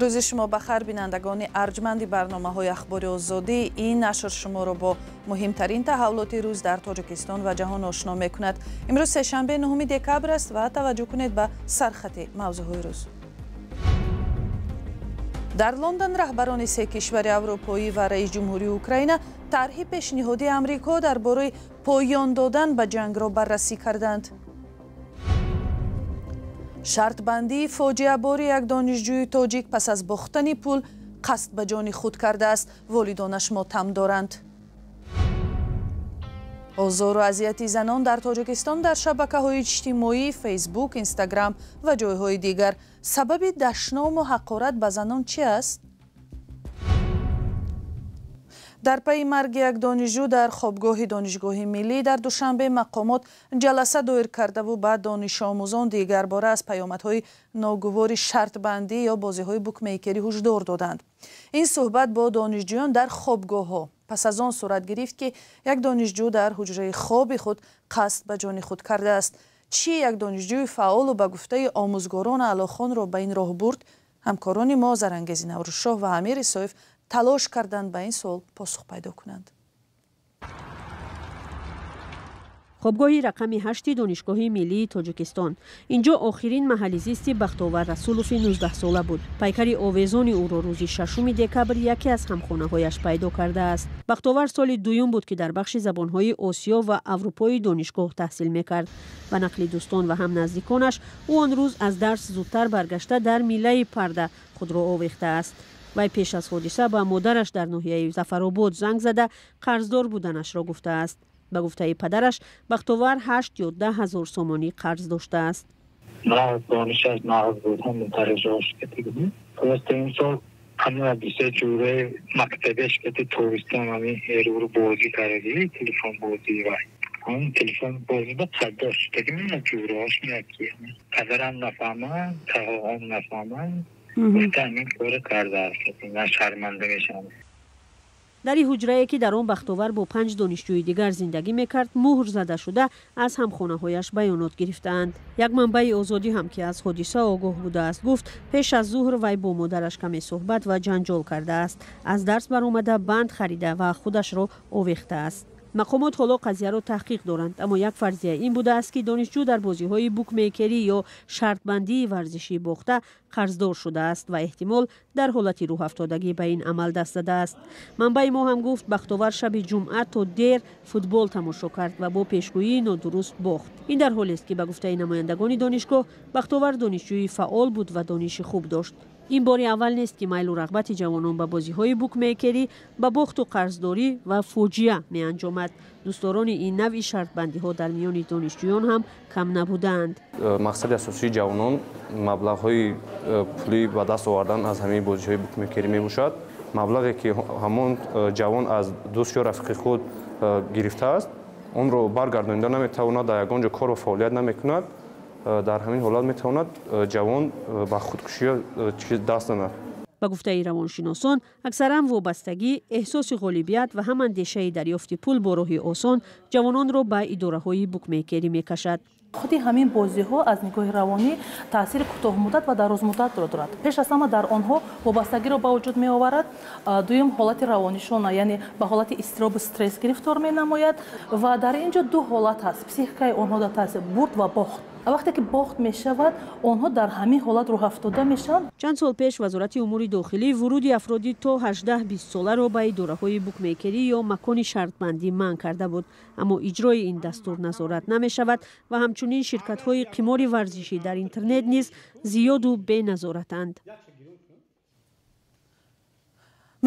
روز شما بخیر بینندگان ارجمند برنامه‌های اخباری آزادی. این نشر شما را با مهمترین تحولات روز در تاجیکستان و جهان آشنا می‌کند. امروز سه‌شنبه 9 دکبر است و توجه کنید به سرخط موضوعهای روز. در لندن رهبران سه کشور اروپایی و رئیس جمهوری اوکراین طرح پیشنهادی آمریکا درباره پایان دادن به جنگ را بررسی کردند. شرط بندی فاجعه بار یک دانشجوی تاجیک پس از باختن پول قصد به جان خود کرده است. والدانش ماتم دارند. آزار و اذیت زنان در تاجیکستان در شبکه‌های اجتماعی فیسبوک، اینستاگرام و جایهای دیگر. سبب دشنام و حقارت به زنان چی است؟ در پی مرگ یک دانشجو در خوابگاه دانشگاه ملی در دوشنبه مقامات جلسه دایر کرده و بعد دانش آموزان دیگر باره از پیامدهای ناگوار شرط بندی یا بازی‌های بوکمیکری هشدار دادند. این صحبت با دانشجویان در خوابگاه‌ها پس از آن صورت گرفت که یک دانشجو در حجره خواب خود قصد به جان خود کرده است. چی یک دانشجوی فعال و به گفته آموزگاران علاخان را به این راه برد؟ همکاران ما زرانگیز نوروزشاه و امیر سایف تلاش کردند به این سوال پاسخ پیدا کنند. خوابگاه رقم 8 دانشگاه ملی تاجیکستان. اینجا آخرین محل زیست بختاور رسولوف 19 ساله بود. پیکر آویزان او را روز 6 دکبر یکی از همخانه‌هایش پیدا کرده است. بختاور سال دوم بود که در بخش زبان‌های آسیا و اروپای دانشگاه تحصیل می‌کرد. و نقل دوستان و هم نزدیکانش او آن روز از درس زودتر برگشته در میله پرده خود را آویخته است. وی پیش از حادثه به مادرش در ناحیه ظفرآباد زنگ زده قرضدار بودنش را گفته است. به گفته پدرش بختاور 8 یا 10 هزار سومانی قرض داشته است. نه دانش از نقض بود هم درجاش کتیدیم. پس این سال همه بیسه جوره مکتبش که توریستان همین رو بازی کردی تلفن بازی و اون تلفن بازی با صداش دیگه من جوره هاش میرکیم پدرم نفهمم تقاهم نفهمم این کار کرده است نه شرمنده میشم. در این حجره که در آن بختاور با 5 دانشجوی دیگر زندگی میکرد مهر زده شده از همخانه‌هایش بیانات گرفتند. یک منبع آزادی هم که از حادثه آگاه بوده است گفت پیش از ظهر وی با مادرش کمی صحبت و جنجال کرده است. از درس برآمده بند خریده و خودش را آویخته است. مقامات حالا قضیه را تحقیق دارند، اما یک فرضیه این بوده است که دانشجو در بازی‌های بوکمیکری یا شرط بندی ورزشی باخته قرضدار شده است و احتمال در حالت روح افتادگی به این عمل دست زده است. منبع ما هم گفت بختاور شب جمعه تا دیر فوتبال تماشا کرد و با پیشگویی نادرست باخت. این در حالی است که به گفته نمایندگان دانشگاه بختاور دانشجوی فعال بود و دانش خوب داشت. این بار اول نیست که میل و رغبت جوانان به بازی‌های بوکمیکری به باخت و قرضداری و فوجیه می انجامد. دوستداران این نوع شرط بندی ها در میان دانشجویان هم کم نبودند. مقصد اساسی جوانان مبلغ‌های پولی به دست آوردن از همین بازی‌های بوکمیکری می باشد. مبلغی که همون جوان از دوست یا رفیق خود گرفته است اون رو برگردانیده نمی‌تواند، در یگان جا کار و فعالیت نمی‌کند. در همین حالت میتواند جوان با خودکشی دست نهد. به گفته روانشناسان اکثرا وابستگی، احساس غالبیت و هم اندیشه دریافت پول با راه آسان جوانان را به اداره‌های بوکمیکری میکشد. خودی همین بازی‌ها از نگاه روانی تاثیر کوتاه مدت و دراز مدت را دارد. پیش از همه در آنها وابستگی را به وجود می آورد. دوم حالت روانیشان یعنی به حالت اضطراب استرس گرفتار می نماید و در اینجا دو حالت هست. پسیکای آنها در تاثیر برد و باخت. وقتی که باخت می شود آنها در همین حالت روح افتاده میشن. چند سال پیش وزارت امور داخلی ورود افرادی تا 18-20 ساله را به اداره‌های بوکمیکری یا مکان شرط بندی منع کرده بود، اما اجرای این دستور نظارت نمی شود و همچنین شرکت‌های قمار ورزشی در اینترنت نیز زیاد و بی نظارتند.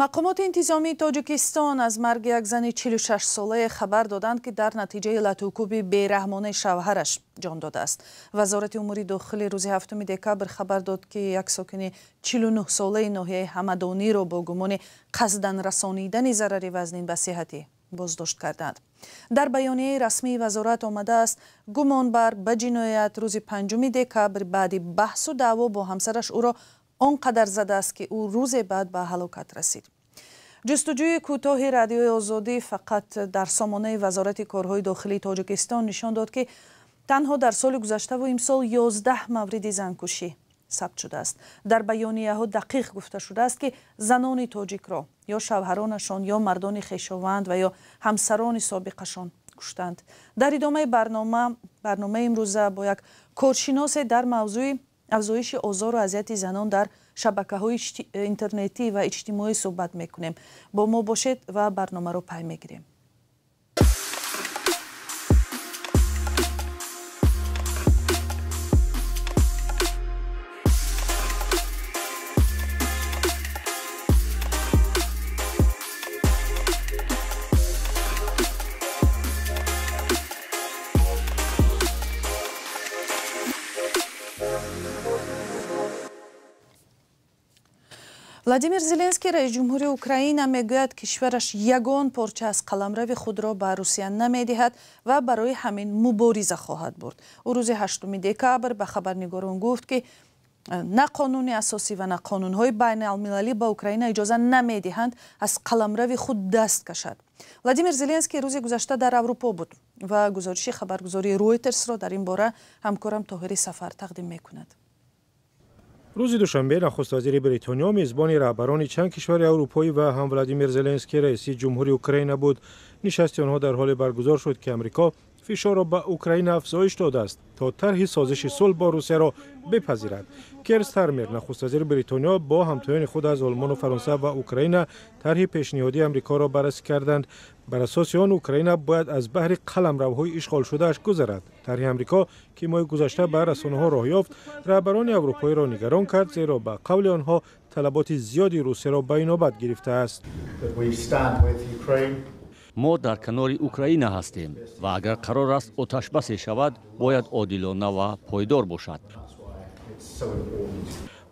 مقامات انتظامی تاجیکستان از مرگ یک زن 46 ساله خبر دادند که در نتیجه لطوکوب بیرحمانه شوهرش جان داده است. وزارت امور داخلی روز 7 دکبر خبر داد که یک ساکن 49 ساله ناحیه همدانی را با گمان قصداً رسانیدن ضرر وزنین به صحتی بازداشت کردند. در بیانیه رسمی وزارت آمده است گمان بر به جنایت روز 5 دکبر بعد بحث و دعوا با همسرش او را آنقدر زده است که او روز بعد به هلاکت رسید. جستجوی کوتاه رادیوی آزادی فقط در سامانه وزارت کارهای داخلی تاجیکستان نشان داد که تنها در سال گذشته و امسال 11 مورد زنکشی ثبت شده است. در بیانیه ها دقیق گفته شده است که زنان تاجیک را یا شوهرانشان یا مردان خویشاوند و یا همسران سابقشان کشتند. در ادامه برنامه امروزه با یک کارشناس در موضوع افزایش آزار و اذیت زنان در شبکه‌های اینترنتی و اجتماعی صحبت میکنیم. با ما باشید و برنامه رو پی میگیریم. владимир зеленский раис ҷумҳури украина мегӯяд кишвараш ягон порча аз қаламрави худро ба русия намедиҳад ва барои ҳамин мубориза хоҳад бурд. ӯ рӯзи 8 декабр ба хабарнигорон гуфт ки на қонуни асосӣ ва на қонунҳои байналмилалӣ ба украина иҷоза намедиҳанд аз қаламрави худ даст кашад. владимир зеленский рӯзи гузашта дар аврупо буд ва гузориши хабаргузории Ройтерсро дар ин бора ҳамкорам Тоҳири Сафар тақдим мекунад. روز دوشنبه نخست وزیر بریتانیا میزبان رهبران چند کشور اروپایی و هم ولادیمیر زلنسکی رئیس جمهوری اوکراین بود. نشست آنها در حال برگزار شد که امریکا فشار را به اوکراین افزایش داده است تا طرح سازش صلح با روسیه را بپذیرد. کیر استارمر نخست وزیر بریتانیا با همتایان خود از آلمان و فرانسه و اوکراین طرح پیشنهادی امریکا را بررسی کردند. بر اساس آن اوکراین باید از بحر قلمروهای اشغال شدهاش گذرد. طرح امریکا که ماه گذشته به رسانه‌ها راه یافت، رهبران اروپایی را نگران کرد، زیرا به قول آنها طلبات زیادی روسیه را به نوبت گرفته است. ما در کنار اوکراین هستیم و اگر قرار است آتش بس شود باید عادلانه و پایدار باشد.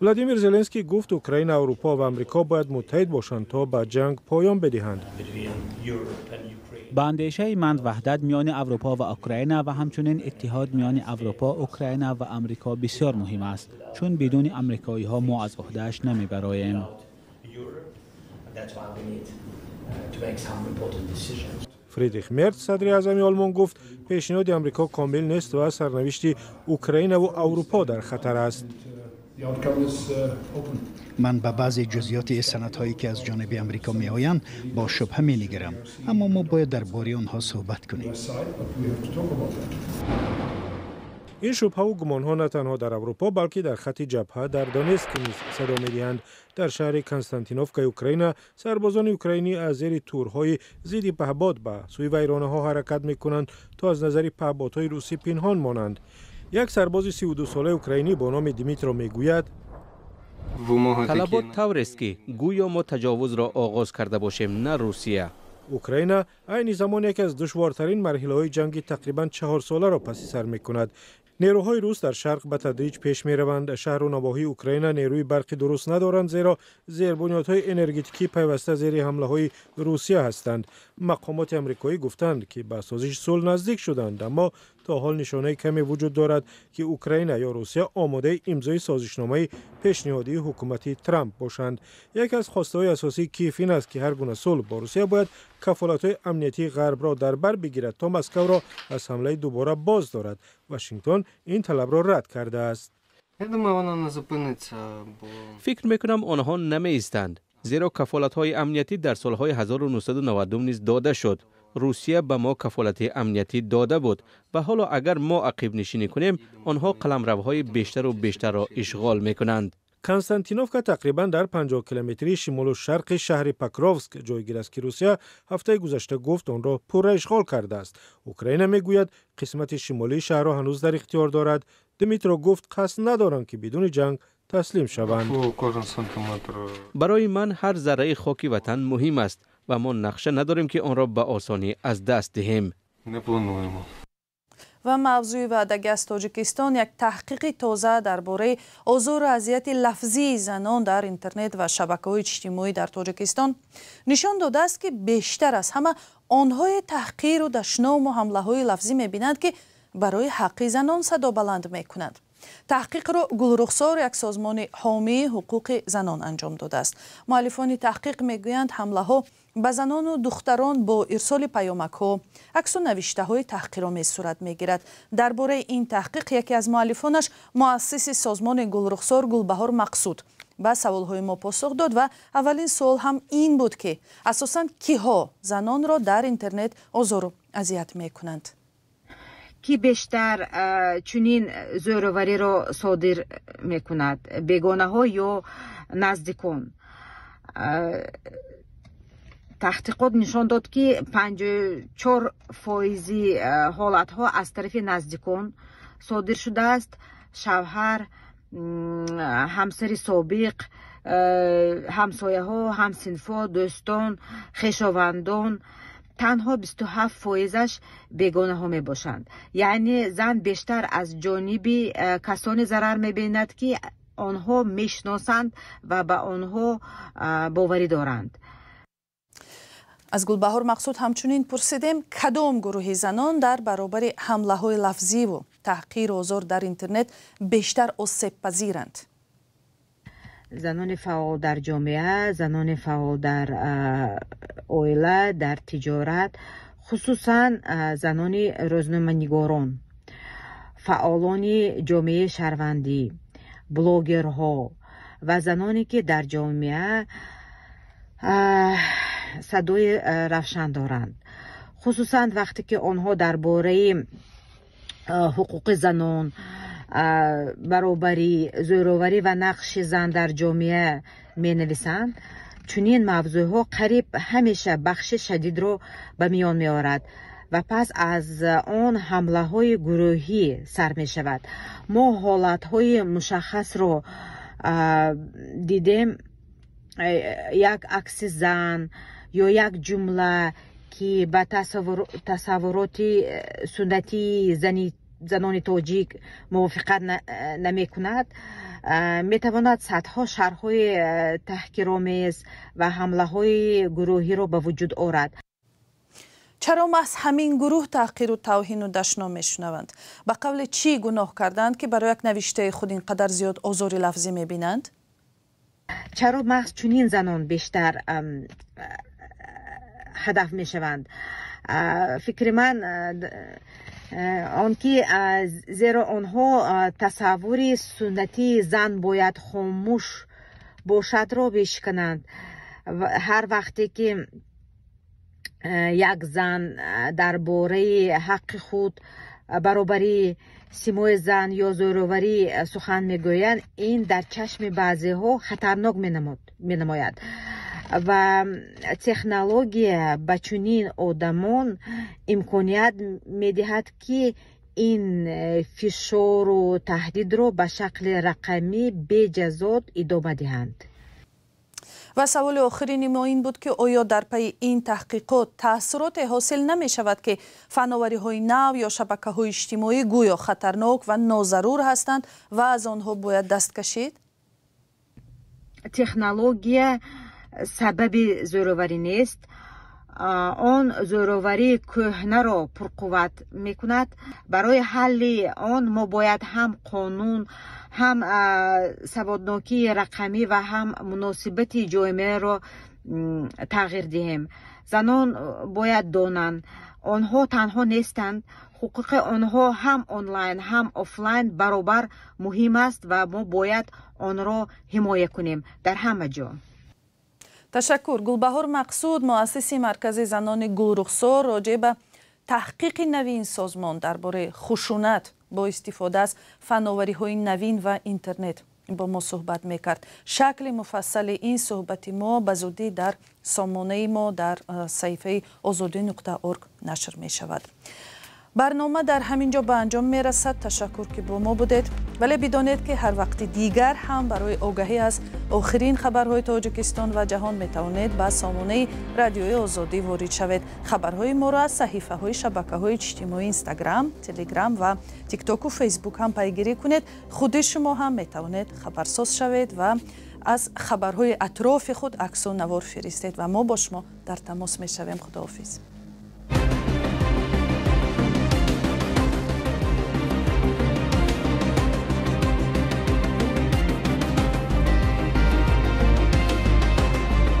ولادیمیر زلنسکی گفت اوکراین، اروپا و آمریکا باید متحد باشند تا به جنگ پایان بدهند. با اندیشه من وحدت میان اروپا و اوکراین و همچنین اتحاد میان اروپا، اوکراین و آمریکا بسیار مهم است، چون بدون آمریکایی ها ما از عهده‌اش نمیبراییم. فریدریخ مرز صدر اعظم آلمان گفت پیشنهاد آمریکا کامل نیست و سرنوشت اوکراین و اروپا در خطر است. من به بعضی جزئیات سندهایی که از جانب آمریکا می آیند با شبهه می نگرم، اما ما باید درباره آنها صحبت کنیم. این شبهه و گمانها نه تنها در اروپا بلکه در خط جبهه در دونتسک نیز صدا می‌دهند. در شهر کنستانتینوفکا اوکراین سربازان اوکراینی از زیر تورهای ضد پهپاد به سوی ویرانه‌ها حرکت می‌کنند تا از نظر پهپادهای روسی پنهان مانند. یک سرباز 32 ساله اوکراینی با نام دیمیترو میگوید طلبات طور است که گویا ما تجاوز را آغاز کرده باشیم، نه روسیه. اوکراین عین زمان یکی از دشوارترین مرحله‌های جنگ تقریباً 4 ساله را پس سر می‌کند. نیروهای روس در شرق به تدریج پیش می‌روند. شهر و نواحی اوکراین نیروی برقی درست ندارند، زیرا زیربنیادهای انرژتیکی پیوسته زیر حمله‌های روسیه هستند. مقامات آمریکایی گفتند که به سازش صلح نزدیک شدند، اما تا حال نشانه کمی وجود دارد که اوکراین یا روسیه آماده امضای سازشنامه پیشنهادی حکومت ترامپ باشند. یکی از خواسته‌های اساسی کیف این است که هر گونه صلح با روسیه باید کفالت‌های امنیتی غرب را در بر بگیرد تا مسکو را از حمله دوباره باز دارد. واشنگتن این طلب را رد کرده است. فکر میکنم آنها نمی ایستند، زیرا کفالت‌های امنیتی در سالهای 1990 نیز داده شد. روسیه به ما کفالت امنیتی داده بود و حالا اگر ما عقب نشینی کنیم آنها قلمروهای بیشتر و بیشتر را اشغال میکنند. کنستانتینوفکا تقریبا در 50 کیلومتری شمال و شرق شهر پاکروفسک جایگیر است که روسیه هفته گذشته گفت آن را پر اشغال کرده است. اوکراین میگوید قسمت شمالی شهر را هنوز در اختیار دارد. دیمیترو گفت قصد ندارند که بدون جنگ تسلیم شوند. برای من هر ذره خاک وطن مهم است و ما نقشه نداریم که آن را به آسانی از دست دهیم. و موضوع وعده‌ای از تاجیکستان، یک تحقیق تازه درباره آزار و اذیت لفظی زنان در اینترنت و شبکه‌های اجتماعی در تاجیکستان نشان داده است که بیشتر از همه آنهای تحقیر و دشنام و حمله‌های لفظی می‌بینند که برای حق زنان صدا بلند می‌کنند. تحقیق را گلرخسار یک سازمان حامی حقوق زنان انجام داده است. مؤلفان تحقیق میگویند حمله ها به زنان و دختران با ارسال پیامک ها، عکس و نوشته های تحقیرآمیز صورت میگیرد. درباره این تحقیق یکی از مؤلفانش مؤسس سازمان گلرخسار گلبهار مقصود به سوالهای ما پاسخ داد و اولین سوال هم این بود که اساساً کیها زنان را در اینترنت آزار و اذیت میکنند؟ کی بیشتر چنین زوروری را صادر میکند؟ بیگانه ها یا نزدیکان؟ تحقیقات نشان داد که 54% حالت ها از طرف نزدیکان صادر شده است. شوهر، همسر سابق، همسایه ها، همسنفا، دوستان، خویشاوندان، تنها 27%ش بیگانه ها می باشند. یعنی زن بیشتر از جانب کسانی ضرر می بیند که آنها می شناسند و به آنها باوری دارند. از گلبهار مقصود همچنین پرسیدیم کدام گروه زنان در برابر حمله های لفظی و تحقیر و آزار در اینترنت بیشتر آسیب پذیرند؟ زنان فعال در جامعه، زنان فعال در عائله، در تجارت، خصوصا زنان روزنامه‌نگاران، فعالان جامعه شهروندی، بلاگرها و زنانی که در جامعه صدای روشن دارند. خصوصا وقتی که آنها درباره حقوق زنان، برابری، زوروری و نقش زن در جامعه می نویسند، چنین موضوعها قریب همیشه بخش شدید را به میان می آورد و پس از آن حمله های گروهی سر می شود. ما حالت های مشخص را دیدیم، یک عکس زن یا یک جمله که به تصورات سنتی زنان تاجیک موافقت نمی کند، می تواند صدها شرح‌های تحقیرآمیز و حمله های گروهی را به وجود آورد. چرا محض همین گروه تحقیر و توهین و دشنام می شنوند؟ به قول چی گناه کردند که برای یک نوشته خود اینقدر زیاد آزار لفظی می بینند؟ چرا محض چنین زنان بیشتر هدف می شوند؟ فکر من آنکه زیرا آنها تصور سنتی زن باید خاموش باشد را بشکنند. هر وقتی که یک زن درباره حق خود، برابری سیمای زن یا زوروری سخن میگویند، این در چشم بعضی ها خطرناک می نماید و تکنولوژی به چنین آدمان امکانیت می دهد که این فشار و تهدید را به شکل رقمی بجزات ادامه دهند. و سوال آخرین ما این بود که آیا در پی این تحقیقات تأثیرات حاصل نمی شود که فناوری های نو یا شبکه های اجتماعی گویا خطرناک و ناضرور هستند و از آنها باید دست کشید؟ تکنولوژی سبب زوروری نیست. آن زوروری کهنه را پرقوت می کند. برای حل آن ما باید هم قانون، هم سوادناکی رقمی و هم مناسبت جامعه را تغییر دهیم. زنان باید دانند آنها تنها نیستند. حقوق آنها هم آنلاین هم آفلاین برابر مهم است و ما باید آن را حمایت کنیم در همه جا. تشکر. گلبهار مقصود، مؤسس مرکز زنان گلرخسار، راجع به تحقیق نوین سازمان درباره خشونت با استفاده از فناوری‌های نوین و اینترنت با ما صحبت میکرد. شکل مفصل این صحبت ما به زودی در سامانه ما در صفحه azadi.org نشر می شود. برنامه در همینجا به انجام می رسد. تشکر که با ما بودید، ولی بدانید که هر وقت دیگر هم برای آگاهی از آخرین خبرهای تاجیکستان و جهان می توانید به سامانه رادیوی آزادی وارد شوید. خبرهای ما را از صحیفه های شبکه های اجتماعی اینستاگرام، تلگرام و تیک تاک و فیسبوک هم پیگیری کنید. خود شما هم می توانید خبرساز شوید و از خبرهای اطراف خود عکس و نوار فرستید و ما با شما در تماس می شویم. خداحافظ.